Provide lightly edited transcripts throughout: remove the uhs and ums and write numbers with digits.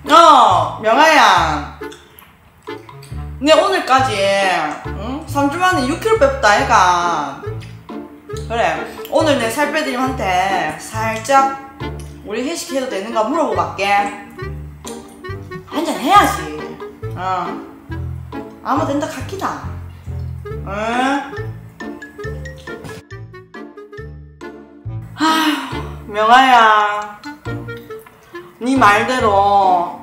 명아야, 내 오늘까지 3주 만에 6kg 뺐다 아이가. 그래, 오늘 내 살 빼드님한테 살짝 우리 회식해도 되는가 물어보고 갈게. 한잔 해야지. 아무 된다 카키다. 명아야, 네 말대로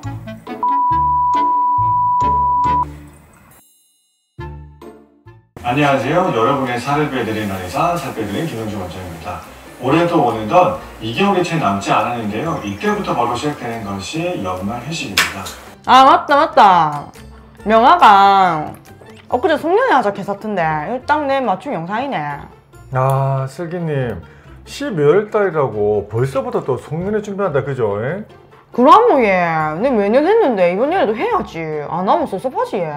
안녕하세요. 여러분의 살을 빼드린 의사, 살 빼드린 김영주 원장입니다. 올해도 오늘던 2개월이 채 남지 않았는데요. 이때부터 바로 시작되는 것이 연말 회식입니다. 아 맞다. 명아가 엊그제 송년회 하자 개사던데 이거 딱 내 맞춤 영상이네. 아 슬기님 12월 달이라고 벌써부터 또 송년회 준비한다 그죠? 그럼 뭐 얘, 내 매년 했는데 이번 년에도 해야지. 안 하면 섭섭하지 얘.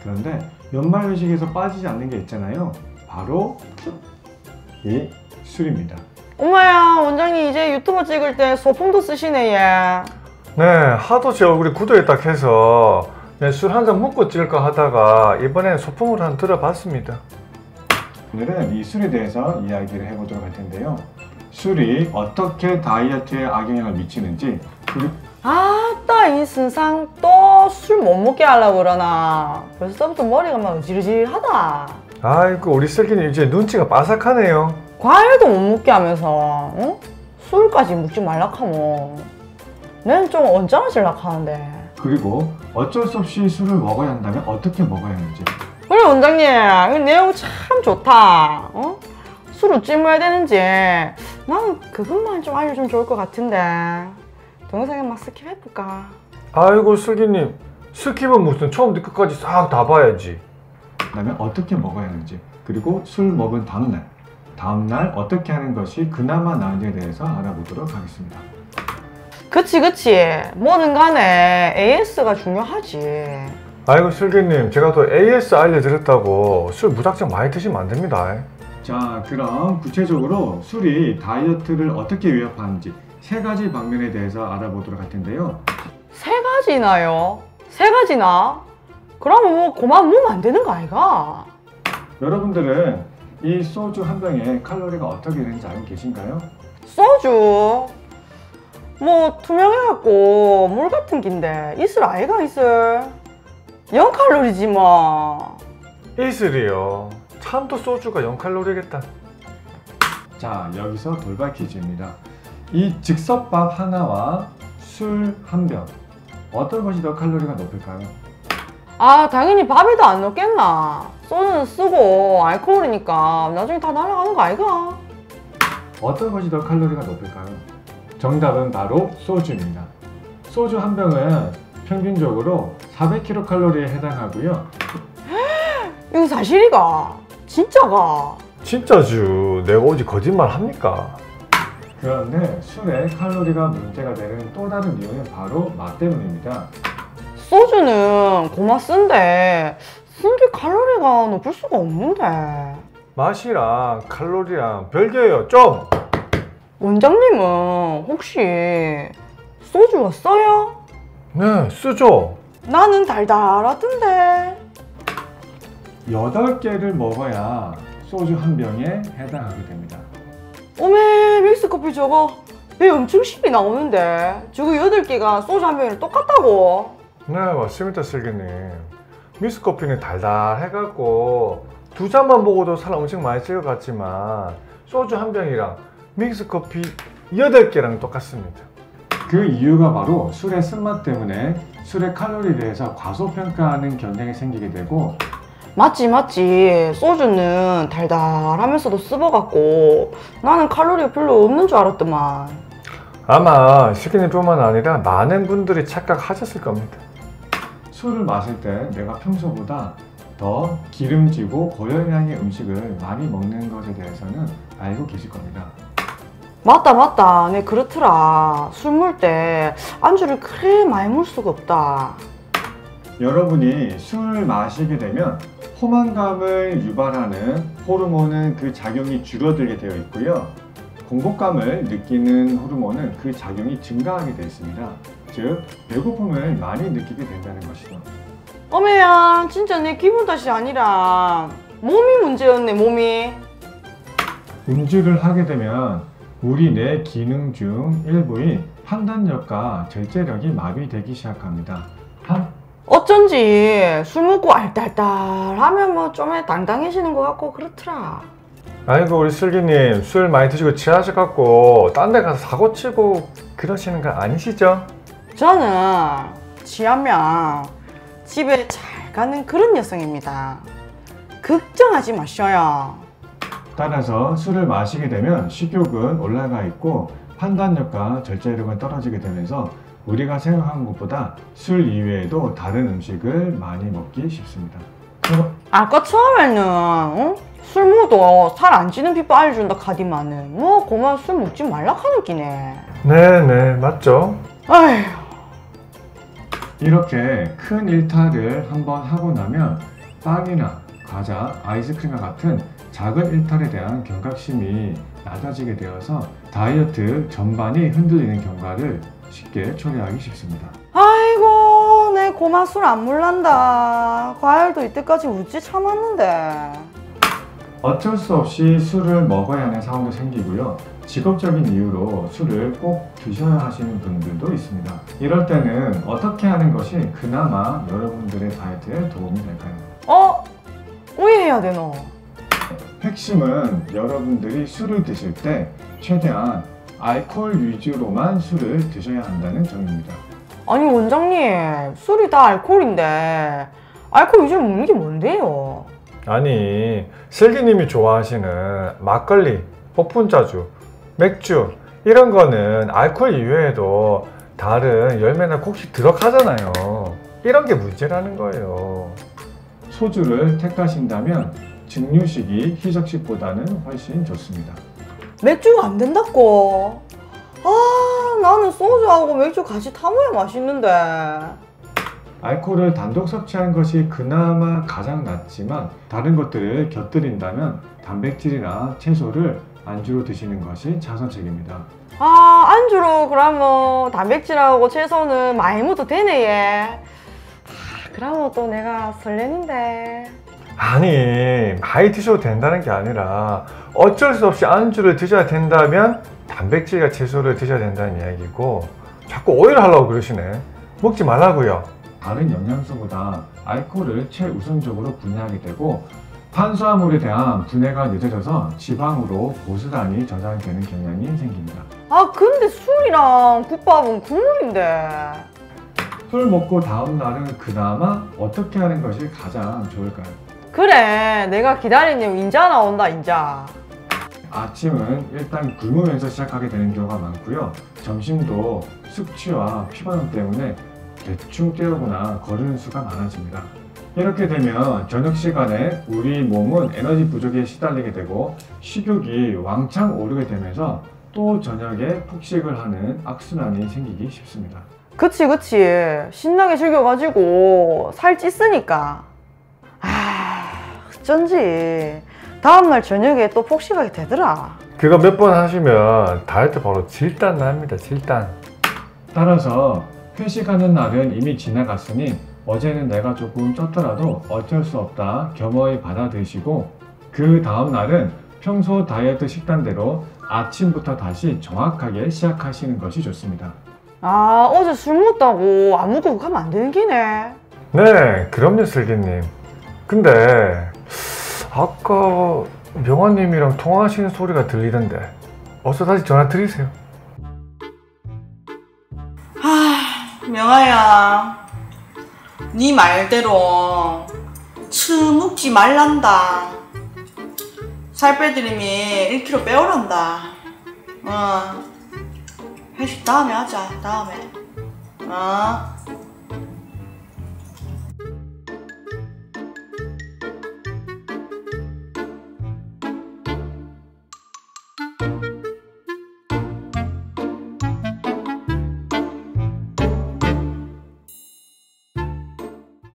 그런데 연말 회식에서 빠지지 않는 게 있잖아요. 바로 이 술입니다. 엄마야, 원장님 이제 유튜브 찍을 때 소품도 쓰시네 얘. 네, 하도 제 얼굴이 굳어 있다 해서 술 한 잔 먹고 찍을까 하다가 이번엔 소품을 한 들어봤습니다. 오늘은 이 술에 대해서 이야기를 해보도록 할 텐데요. 술이 어떻게 다이어트에 악영향을 미치는지, 그리고 아따 이 세상 또 술 못 먹게 하려고 그러나. 벌써부터 머리가 막 으질으질하다. 아이고 우리 슬기님 이제 눈치가 빠삭하네요. 과일도 못 먹게 하면서 술까지 먹지 말라카면 난 좀 언짢아질라 하는데. 그리고 어쩔 수 없이 술을 먹어야 한다면 어떻게 먹어야 하는지. 그래 원장님, 이 내용 참 좋다. 술을 어찌 먹어야 되는지 나는 그것만 좀 알려주면 좋을 것 같은데. 동영상에 막 스킵해볼까? 아이고 슬기님 스킵은 무슨 처음부터 끝까지 싹 다 봐야지. 그다음에 어떻게 먹어야 하는지, 그리고 술 먹은 다음날 어떻게 하는 것이 그나마 나은지에 대해서 알아보도록 하겠습니다. 그치 뭐든 간에 AS가 중요하지. 아이고 슬기님 제가 또 AS 알려드렸다고 술 무작정 많이 드시면 안 됩니다. 자, 그럼 구체적으로 술이 다이어트를 어떻게 위협하는지 세 가지 방면에 대해서 알아보도록 할 텐데요. 세 가지나요? 세 가지나? 그러면 뭐 그만 먹으면 안 되는 거 아이가? 여러분들은 이 소주 한 병에 칼로리가 어떻게 되는지 알고 계신가요? 소주? 뭐 투명해갖고 물 같은 긴데 있을 아이가 있을? 0칼로리지 뭐. 이슬이요. 참 또 소주가 0칼로리겠다. 자, 여기서 돌발 퀴즈입니다. 이 즉석밥 하나와 술 한 병, 어떤 것이 더 칼로리가 높을까요? 아 당연히 밥에도 안 넣겠나. 소주는 쓰고 알코올이니까 나중에 다 날아가는 거 아이가? 어떤 것이 더 칼로리가 높을까요? 정답은 바로 소주입니다. 소주 한 병은 평균적으로 400kcal에 해당하고요. 이거 사실이가? 진짜가? 진짜죠. 내가 어디 거짓말 합니까? 그런데 술의 칼로리가 문제가 되는 또 다른 이유는 바로 맛 때문입니다. 소주는 고마 쓴데 쓴 게 칼로리가 높을 수가 없는데. 맛이랑 칼로리랑 별개예요. 좀! 원장님은 혹시 소주가 써요? 네, 쓰죠. 나는 달달하던데. 8개를 먹어야 소주 한 병에 해당하게 됩니다. 오메 믹스커피 저거 배 엄청 심이 나오는데 저거 8개가 소주 한 병이랑 똑같다고? 네, 맞습니다, 슬기님. 믹스커피는 달달해갖고 두 잔만 먹어도 살 엄청 많이 찔 것 같지만 소주 한 병이랑 믹스커피 8개랑 똑같습니다. 그 이유가 바로 술의 쓴맛 때문에 술의 칼로리에 대해서 과소평가하는 경향이 생기게 되고, 맞지. 소주는 달달하면서도 씹어갖고 나는 칼로리가 별로 없는 줄 알았더만. 아마 슬기님뿐만 아니라 많은 분들이 착각하셨을 겁니다. 술을 마실 때 내가 평소보다 더 기름지고 고열량의 음식을 많이 먹는 것에 대해서는 알고 계실 겁니다. 맞다. 네 그렇더라. 술 먹을 때 안주를 그래 많이 먹을 수가 없다. 여러분이 술을 마시게 되면 포만감을 유발하는 호르몬은 그 작용이 줄어들게 되어 있고요. 공복감을 느끼는 호르몬은 그 작용이 증가하게 되어 있습니다. 즉, 배고픔을 많이 느끼게 된다는 것이죠. 어메야, 진짜 내 기분 탓이 아니라 몸이 문제였네, 몸이. 음주를 하게 되면 우리 뇌 기능 중 일부인 판단력과 절제력이 마비되기 시작합니다. 어쩐지 술 먹고 알딸딸하면 뭐 좀 당당해지는 것 같고 그렇더라. 아이고 우리 슬기님 술 많이 드시고 취하셔갖고 딴 데 가서 사고치고 그러시는 거 아니시죠? 저는 취하면 집에 잘 가는 그런 여성입니다. 걱정하지 마셔요. 따라서 술을 마시게 되면 식욕은 올라가 있고 판단력과 절제력은 떨어지게 되면서 우리가 생각한 것보다 술 이외에도 다른 음식을 많이 먹기 쉽습니다. 아까 처음에는 술 먹어도 살 안 찌는 피부 알려준다 카디만은 뭐 그만 술 먹지 말라 하는 끼네. 네네 맞죠? 아휴. 이렇게 큰 일탈을 한번 하고 나면 빵이나 과자, 아이스크림과 같은 작은 일탈에 대한 경각심이 낮아지게 되어서 다이어트 전반이 흔들리는 경과를 쉽게 초래하기 쉽습니다. 아이고 내 고만 술 안 몰란다. 과일도 이때까지 우찌 참았는데. 어쩔 수 없이 술을 먹어야 하는 상황도 생기고요. 직업적인 이유로 술을 꼭 드셔야 하시는 분들도 있습니다. 이럴 때는 어떻게 하는 것이 그나마 여러분들의 다이어트에 도움이 될까요? 왜 해야 되노? 핵심은 여러분들이 술을 드실 때 최대한 알코올 위주로만 술을 드셔야 한다는 점입니다. 아니 원장님 술이 다 알코올인데 알코올 위주로 먹는 게 뭔데요? 아니 슬기님이 좋아하시는 막걸리, 폭분자주, 맥주 이런 거는 알코올 이외에도 다른 열매나 곡식 들어가잖아요. 이런 게 문제라는 거예요. 소주를 택하신다면 증류식이 희석식보다는 훨씬 좋습니다. 맥주가 안 된다고? 나는 소주하고 맥주 같이 타먹어야 맛있는데. 알코올을 단독 섭취하는 것이 그나마 가장 낫지만 다른 것들을 곁들인다면 단백질이나 채소를 안주로 드시는 것이 자선책입니다. 안주로 그러면 단백질하고 채소는 많이 먹어도 되네 얘. 그러면 또 내가 설레는데. 아니 많이 드셔도 된다는 게 아니라 어쩔 수 없이 안주를 드셔야 된다면 단백질과 채소를 드셔야 된다는 이야기고 자꾸 오해를 하려고 그러시네. 먹지 말라고요. 다른 영양소보다 알코올을 최우선적으로 분해하게 되고 탄수화물에 대한 분해가 늦어져서 지방으로 고스란히 저장되는 경향이 생깁니다. 근데 술이랑 국밥은 국물인데. 술 먹고 다음 날은 그나마 어떻게 하는 것이 가장 좋을까요? 그래 내가 기다리는 인자 나온다 인자. 아침은 일단 굶으면서 시작하게 되는 경우가 많고요. 점심도 숙취와 피곤함 때문에 대충 때우거나 거르는 수가 많아집니다. 이렇게 되면 저녁 시간에 우리 몸은 에너지 부족에 시달리게 되고 식욕이 왕창 오르게 되면서 또 저녁에 폭식을 하는 악순환이 생기기 쉽습니다. 그치 신나게 즐겨가지고 살 찌으니까 어쩐지 다음날 저녁에 또 폭식하게 되더라. 그거 몇 번 하시면 다이어트 바로 질단 납니다. 질단. 따라서 회식하는 날은 이미 지나갔으니 어제는 내가 조금 쪘더라도 어쩔 수 없다 겸허히 받아들이시고 그 다음 날은 평소 다이어트 식단대로 아침부터 다시 정확하게 시작하시는 것이 좋습니다. 어제 술 먹었다고 안 먹고 가면 안 되는 기네. 네 그럼요 슬기님. 근데 아까 명화님이랑 통화하시는 소리가 들리던데 어서 다시 전화 드리세요. 명아야 네 말대로 처먹지 말란다. 살 빼드리면 1kg 빼오란다. 회식 다음에 하자. 다음에.